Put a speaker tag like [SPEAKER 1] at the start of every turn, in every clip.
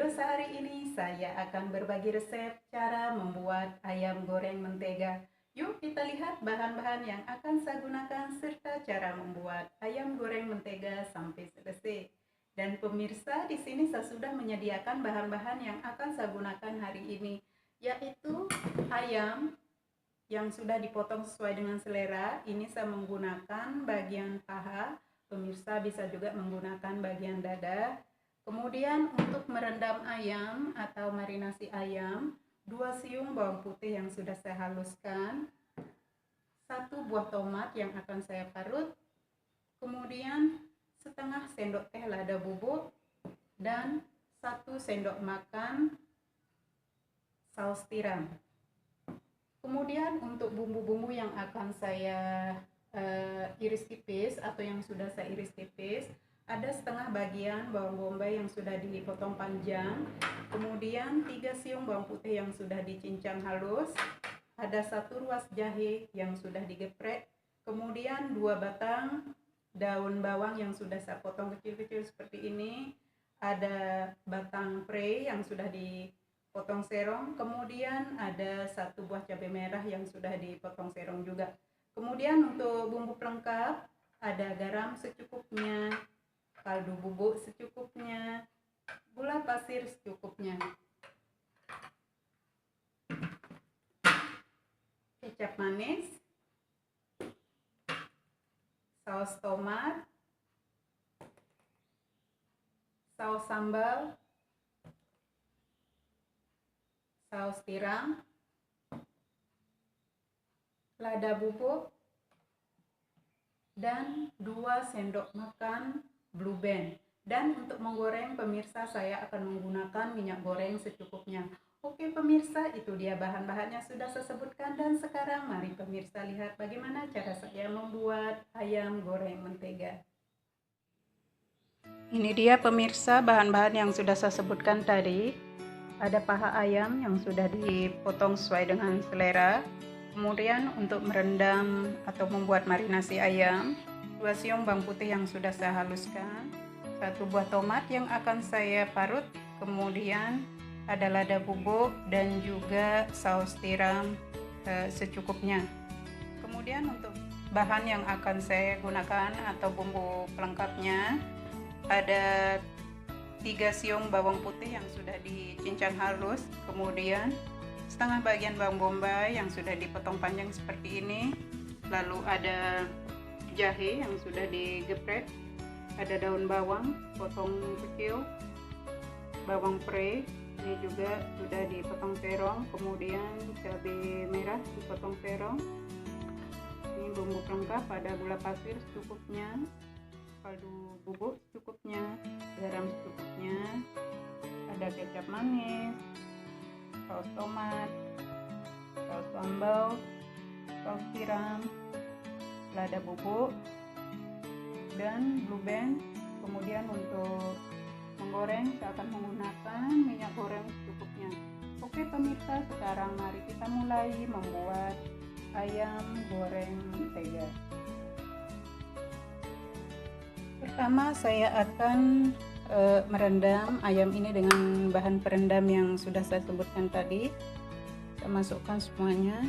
[SPEAKER 1] video sehari ini saya akan berbagi resep cara membuat ayam goreng mentega. Yuk kita lihat bahan-bahan yang akan saya gunakan serta cara membuat ayam goreng mentega sampai selesai. Dan pemirsa, di sini saya sudah menyediakan bahan-bahan yang akan saya gunakan hari ini, yaitu ayam yang sudah dipotong sesuai dengan selera. Ini saya menggunakan bagian paha, pemirsa bisa juga menggunakan bagian dada. Kemudian untuk merendam ayam atau marinasi ayam, 2 siung bawang putih yang sudah saya haluskan, 1 buah tomat yang akan saya parut, kemudian setengah sendok teh lada bubuk, dan 1 sendok makan saus tiram. Kemudian untuk bumbu-bumbu yang akan saya iris tipis atau yang sudah saya iris tipis, ada setengah bagian bawang bombay yang sudah dipotong panjang, kemudian 3 siung bawang putih yang sudah dicincang halus, ada 1 ruas jahe yang sudah digeprek, kemudian 2 batang daun bawang yang sudah saya potong kecil-kecil seperti ini, ada batang prei yang sudah dipotong serong, kemudian ada 1 buah cabai merah yang sudah dipotong serong juga. Kemudian untuk bumbu pelengkap, ada garam secukupnya, kaldu bubuk secukupnya, gula pasir secukupnya, kecap manis, saus tomat, saus sambal, saus tiram, lada bubuk, dan 2 sendok makan blue band. Dan untuk menggoreng, pemirsa, saya akan menggunakan minyak goreng secukupnya. Oke pemirsa, itu dia bahan-bahannya sudah saya sebutkan, dan sekarang mari pemirsa lihat bagaimana cara saya membuat ayam goreng mentega. Ini dia pemirsa bahan-bahan yang sudah saya sebutkan tadi. Ada paha ayam yang sudah dipotong sesuai dengan selera. Kemudian untuk merendam atau membuat marinasi ayam, 2 siung bawang putih yang sudah saya haluskan, 1 buah tomat yang akan saya parut, kemudian ada lada bubuk dan juga saus tiram secukupnya. Kemudian untuk bahan yang akan saya gunakan atau bumbu pelengkapnya, ada 3 siung bawang putih yang sudah dicincang halus, kemudian setengah bagian bawang bombay yang sudah dipotong panjang seperti ini, lalu ada jahe yang sudah digeprek, ada daun bawang potong kecil, bawang prei ini juga sudah dipotong serong, kemudian cabai merah dipotong serong. Ini bumbu pelengkap, ada gula pasir secukupnya, kaldu bubuk secukupnya, garam secukupnya, ada kecap manis, saus tomat, saus sambal, saus tiram, lada bubuk, dan blue band. Kemudian untuk menggoreng saya akan menggunakan minyak goreng secukupnya. Oke pemirsa, sekarang mari kita mulai membuat ayam goreng mentega. Pertama saya akan merendam ayam ini dengan bahan perendam yang sudah saya sebutkan tadi. Saya masukkan semuanya.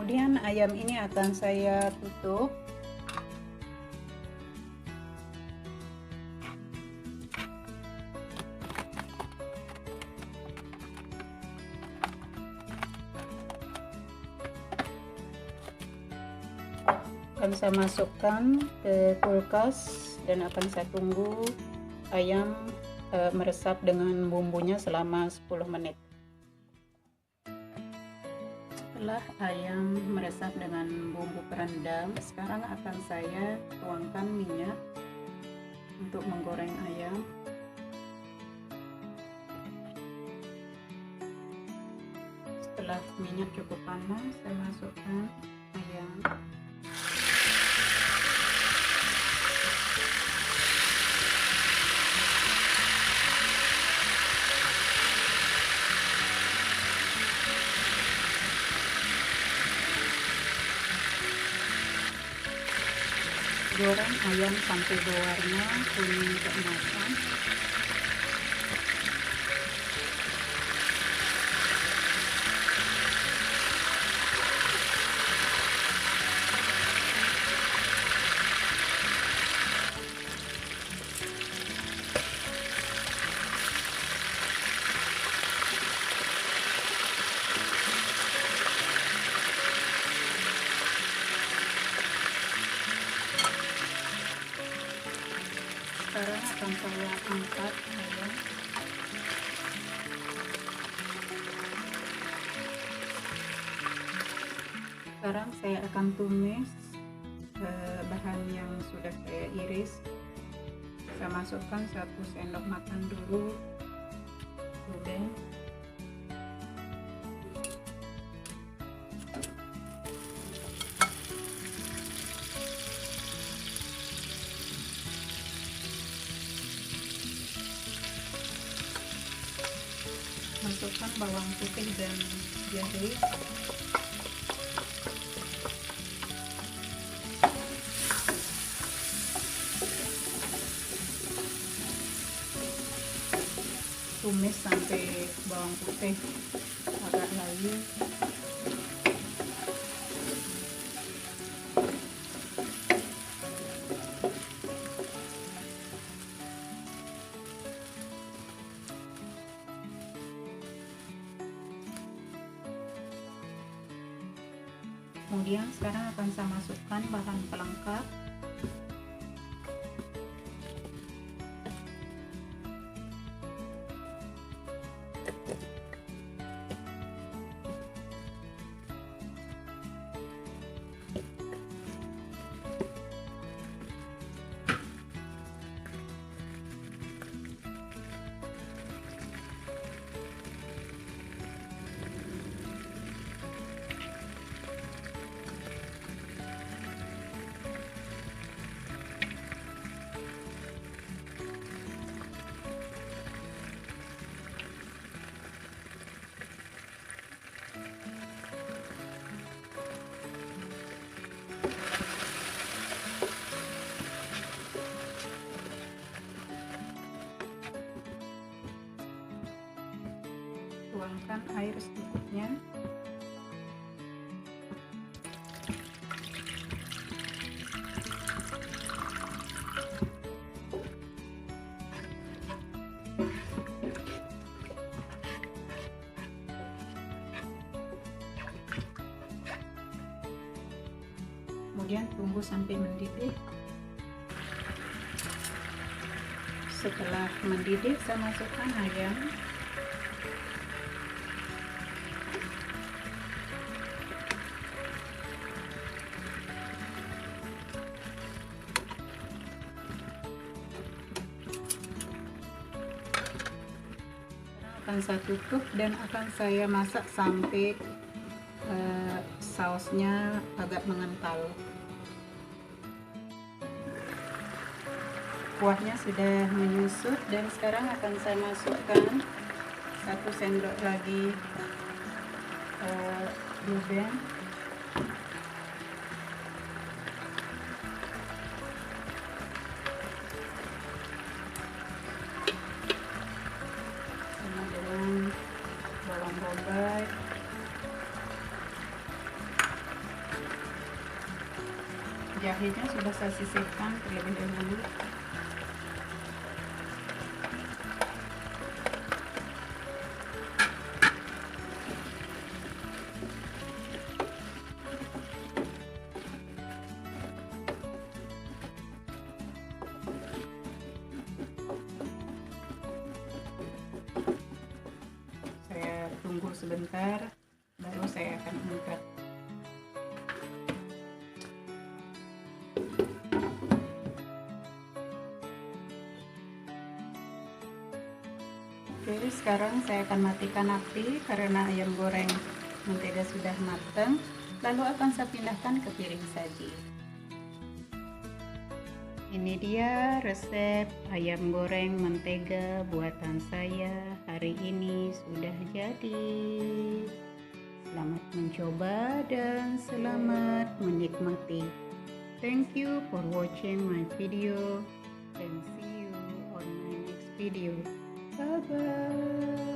[SPEAKER 1] Kemudian ayam ini akan saya tutup. akan saya masukkan ke kulkas dan akan saya tunggu ayam meresap dengan bumbunya selama 10 menit. Setelah ayam meresap dengan bumbu perendam, sekarang akan saya tuangkan minyak untuk menggoreng ayam. Setelah minyak cukup panas, saya masukkan ayam. Goreng ayam sampai berwarna kuning keemasan. Sekarang akan saya angkat ayam. Sekarang saya akan tumis bahan yang sudah saya iris. Saya masukkan 1 sendok makan dulu ruben, masukkan bawang putih dan jahe, tumis sampai bawang putih agak layu. Kemudian sekarang akan saya masukkan bahan pelengkap. Tuangkan air secukupnya. Kemudian tunggu sampai mendidih. Setelah mendidih, saya masukkan ayam. Akan saya tutup dan akan saya masak sampai sausnya agak mengental. Kuahnya sudah menyusut dan sekarang akan saya masukkan 1 sendok lagi ruben. Sama dengan bawang bombay. Jahenya sudah saya sisihkan terlebih dahulu. sebentar, baru saya akan angkat. Oke, sekarang saya akan matikan api karena ayam goreng mentega sudah matang. Lalu akan saya pindahkan ke piring saji. Ini dia resep ayam goreng mentega buatan saya hari ini sudah jadi. Selamat mencoba dan selamat menikmati. Thank you for watching my video and see you on my next video. Bye bye.